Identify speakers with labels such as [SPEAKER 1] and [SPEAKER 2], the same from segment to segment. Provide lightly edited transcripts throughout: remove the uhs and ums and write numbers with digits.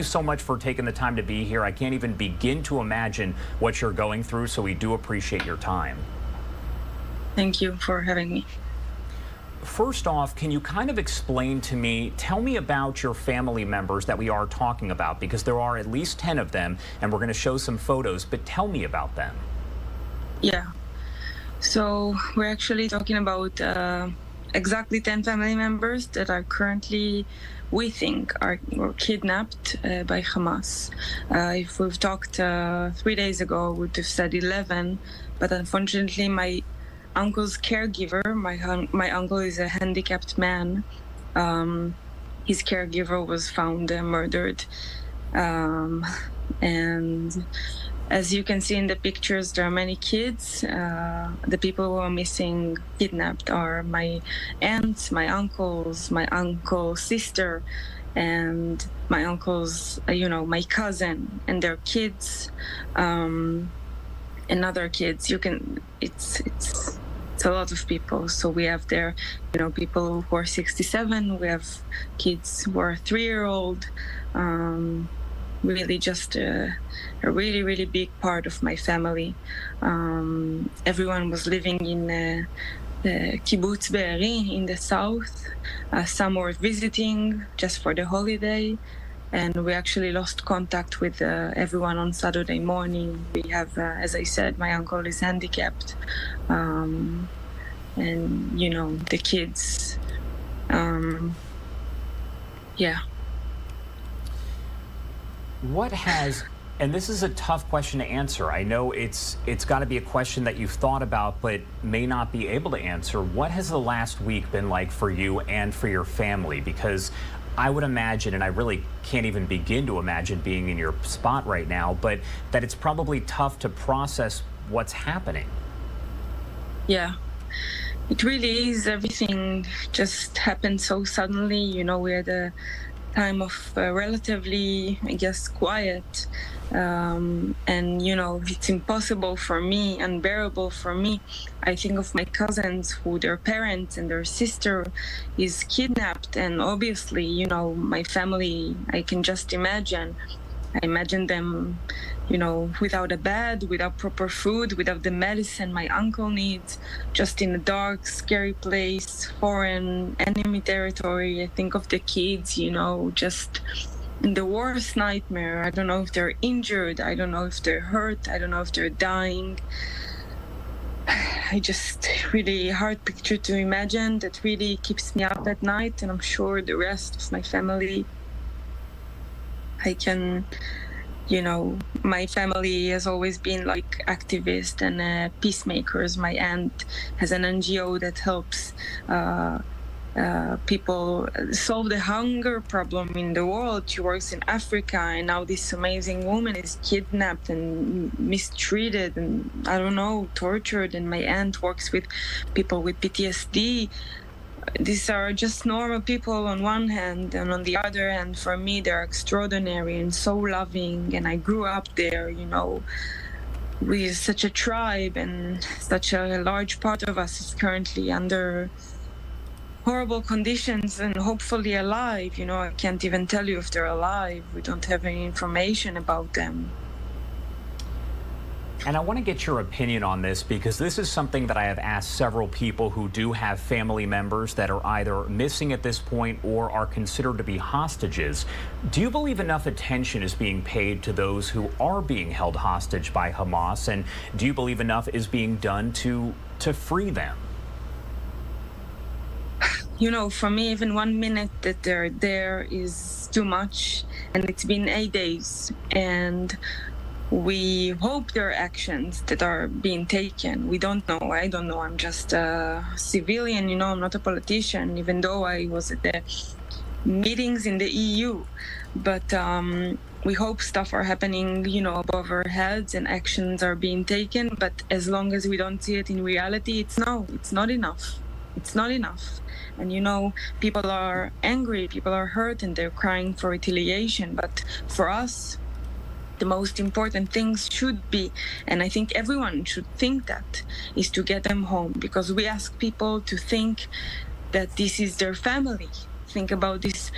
[SPEAKER 1] you so much for taking the time to be here. I can't even begin to imagine what you're going through, so we do appreciate your time.
[SPEAKER 2] Thank you for having me.
[SPEAKER 1] First off, can you kind of explain to me, tell me about your family members that we are talking about, because there are at least 10 of them, and we're going to show some photos, but tell me about them.
[SPEAKER 2] Yeah. So we're actually talking about exactly 10 family members that are currently, we think, were kidnapped by Hamas. If we've talked 3 days ago, we would have said 11, but unfortunately my uncle's caregiver, my uncle is a handicapped man. His caregiver was found murdered. And as you can see in the pictures, there are many kids. The people who are missing, kidnapped, are my aunts, my uncles, my uncle's sister, and my uncle's, my cousin, and their kids, and other kids. It's a lot of people. So we have there, people who are 67. We have kids who are 3-year-old. Really just a really, really big part of my family. Everyone was living in the kibbutz Be'eri in the south. Some were visiting just for the holiday. And we actually lost contact with everyone on Saturday morning. We have, as I said, my uncle is handicapped. And, the kids, yeah.
[SPEAKER 1] What has, and this is a tough question to answer. I know it's got to be a question that you've thought about but may not be able to answer. What has the last week been like for you and for your family? Because I would imagine, and I really can't even begin to imagine being in your spot right now, but that it's probably tough to process what's happening.
[SPEAKER 2] Yeah, it really is. Everything just happened so suddenly. We had a time of relatively, I guess, quiet. And, it's impossible for me, unbearable for me. I think of my cousins who their parents and their sister is kidnapped. And obviously, my family, I can just imagine. I imagine them, without a bed, without proper food, without the medicine my uncle needs, just in a dark, scary place, foreign, enemy territory. I think of the kids, just in the worst nightmare. I don't know if they're injured. I don't know if they're hurt. I don't know if they're dying. I just really hard picture to imagine that really keeps me up at night. And I'm sure the rest of my family, I can, my family has always been like activists and peacemakers. My aunt has an NGO that helps people solve the hunger problem in the world. She works in Africa, and now this amazing woman is kidnapped and mistreated and, I don't know, tortured. And my aunt works with people with PTSD. These are just normal people on one hand, and on the other hand, for me, they're extraordinary and so loving. And I grew up there, with such a tribe, and such a large part of us is currently under horrible conditions and hopefully alive. I can't even tell you if they're alive. We don't have any information about them.
[SPEAKER 1] And I want to get your opinion on this, because this is something that I have asked several people who do have family members that are either missing at this point or are considered to be hostages. Do you believe enough attention is being paid to those who are being held hostage by Hamas? And do you believe enough is being done to free them?
[SPEAKER 2] For me, even 1 minute that they're there is too much. And it's been 8 days. And we hope there are actions that are being taken. We don't know. I don't know. I'm just a civilian, I'm not a politician, even though I was at the meetings in the EU. But we hope stuff are happening, above our heads, and actions are being taken. But as long as we don't see it in reality, it's not enough. It's not enough. And, people are angry, people are hurt, and they're crying for retaliation. But for us, the most important things should be, and I think everyone should think that, is to get them home. Because we ask people to think that this is their family. think about this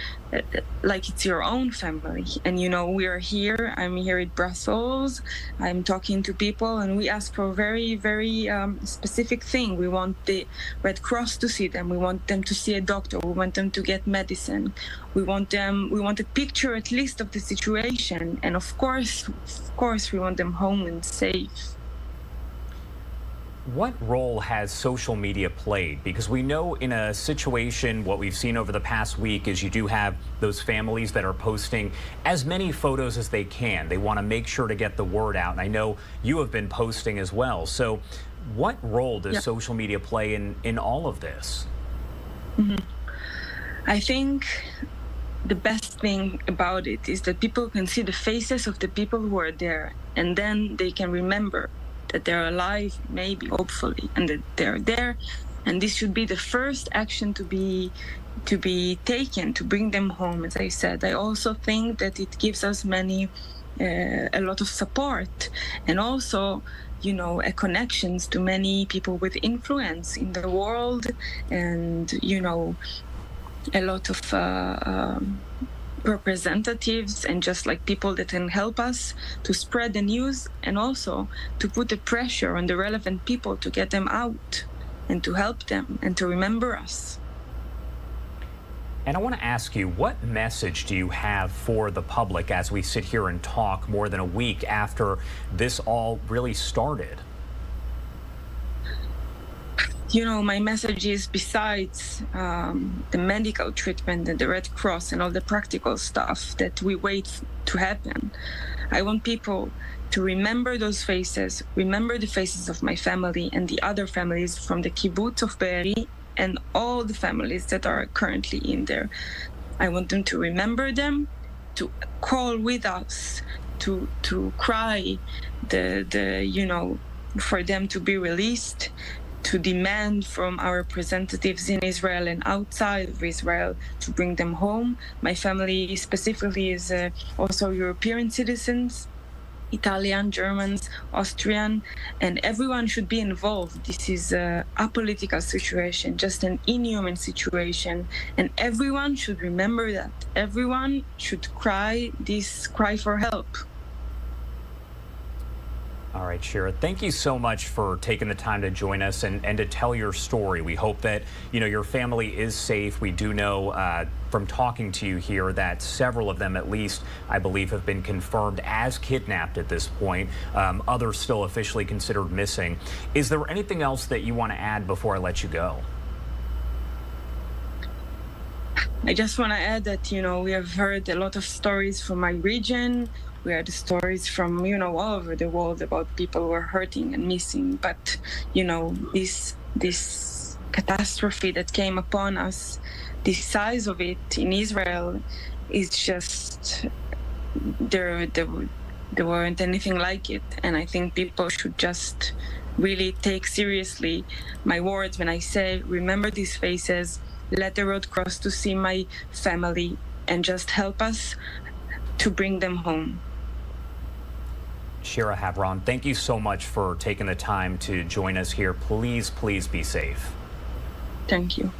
[SPEAKER 2] like it's your own family. And, you know, we are here. I'm here at Brussels. I'm talking to people, and we ask for a very, very specific thing. We want the Red Cross to see them. We want them to see a doctor. We want them to get medicine. We want a picture at least of the situation. And of course, we want them home and safe.
[SPEAKER 1] What role has social media played? Because we know in a situation, what we've seen over the past week is you do have those families that are posting as many photos as they can. They want to make sure to get the word out. And I know you have been posting as well. So what role does social media play in all of this?
[SPEAKER 2] I think the best thing about it is that people can see the faces of the people who are there, and then they can remember that they're alive, maybe, hopefully, and that they're there. And this should be the first action to be taken to bring them home. As I said, I also think that it gives us a lot of support, and also, you know, connections to many people with influence in the world, and, you know, a lot of representatives and just like people that can help us to spread the news, and also to put the pressure on the relevant people to get them out and to help them and to remember us.
[SPEAKER 1] And I want to ask you, what message do you have for the public as we sit here and talk more than a week after this all really started?
[SPEAKER 2] You know, my message is, besides the medical treatment and the Red Cross and all the practical stuff that we wait to happen, I want people to remember those faces, remember the faces of my family and the other families from the kibbutz of Be'eri and all the families that are currently in there. I want them to remember them, to call with us, to cry, you know, for them to be released, to demand from our representatives in Israel and outside of Israel to bring them home. My family specifically is also European citizens, Italian, Germans, Austrian, and everyone should be involved. This is a apolitical situation, just an inhuman situation, and everyone should remember that. Everyone should cry this cry for help.
[SPEAKER 1] All right, Shira, thank you so much for taking the time to join us and to tell your story. We hope that, you know, your family is safe. We do know from talking to you here that several of them, at least, I believe, have been confirmed as kidnapped at this point. Others still officially considered missing. Is there anything else that you want to add before I let you go?
[SPEAKER 2] I just want to add that, you know, we have heard a lot of stories from my region. We heard stories from, you know, all over the world about people who are hurting and missing. But, you know, this catastrophe that came upon us, the size of it in Israel is just, there weren't anything like it. And I think people should just really take seriously my words when I say, remember these faces, let the Red Cross to see my family, and just help us to bring them home.
[SPEAKER 1] Shira Havron, thank you so much for taking the time to join us here. Please, please be safe.
[SPEAKER 2] Thank you.